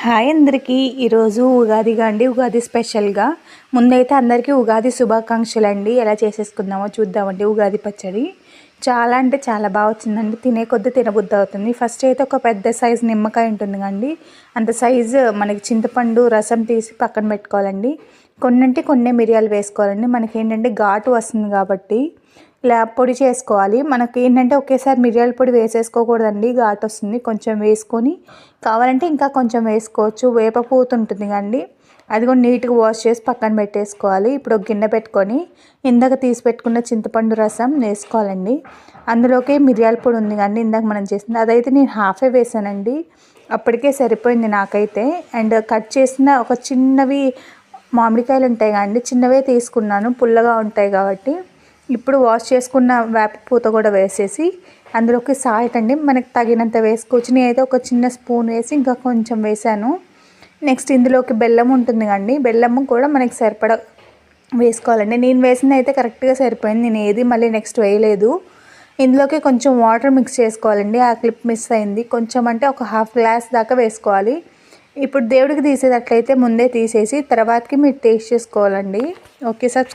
Hi అందరికీ ఈరోజు ఉగాదిగా అండి. ఉగాది స్పెషల్గా ముందైతే అందరికీ ఉగాది శుభాకాంక్షలు అండి. ఎలా చేసేసుకుందామో చూద్దామండి. ఉగాది పచ్చడి చాలా అంటే చాలా బాగా వచ్చిందండి. తినే కొద్దీ తినబుద్ధి అవుతుంది. ఫస్ట్ అయితే ఒక పెద్ద సైజు నిమ్మకాయ ఉంటుంది కండి, అంత సైజు మనకి చింతపండు రసం తీసి పక్కన పెట్టుకోవాలండి. కొన్ని మిరియాలు వేసుకోవాలండి. మనకి ఏంటంటే ఘాటు వస్తుంది కాబట్టి ఇలా పొడి చేసుకోవాలి. మనకి ఏంటంటే ఒకేసారి మిరియాల పొడి వేసేసుకోకూడదండి, ఘాటు వస్తుంది. కొంచెం వేసుకొని కావాలంటే ఇంకా కొంచెం వేసుకోవచ్చు. వేప పూత ఉంటుంది కండి, అది కూడా నీట్గా వాష్ చేసి పక్కన పెట్టేసుకోవాలి. ఇప్పుడు ఒక గిన్నె పెట్టుకొని ఇందాక తీసి పెట్టుకున్న చింతపండు రసం వేసుకోవాలండి. అందులోకి మిరియాల పొడి ఉంది కండి, ఇందాక మనం చేసింది, అదైతే నేను హాఫే వేసానండి. అప్పటికే సరిపోయింది నాకైతే. అండ్ కట్ చేసిన ఒక చిన్నవి మామిడికాయలు ఉంటాయి కండి, చిన్నవే తీసుకున్నాను, పుల్లగా ఉంటాయి కాబట్టి. ఇప్పుడు వాష్ చేసుకున్న వేప పూత కూడా వేసేసి అందులోకి సాల్ట్ అండి మనకు తగినంత వేసుకోవచ్చు. నేనైతే ఒక చిన్న స్పూన్ వేసి ఇంకా కొంచెం వేసాను. నెక్స్ట్ ఇందులోకి బెల్లం ఉంటుంది కండి, బెల్లము కూడా మనకి సరిపడా వేసుకోవాలండి. నేను వేసింది అయితే కరెక్ట్గా సరిపోయింది, నేను ఏది మళ్ళీ నెక్స్ట్ వేయలేదు. ఇందులోకి కొంచెం వాటర్ మిక్స్ చేసుకోవాలండి. ఆ క్లిప్ మిస్ అయింది. కొంచెం అంటే ఒక హాఫ్ గ్లాస్ దాకా వేసుకోవాలి. ఇప్పుడు దేవుడికి తీసేటట్లయితే ముందే తీసేసి తర్వాతకి మీరు టేస్ట్ చేసుకోవాలండి. Okay sir.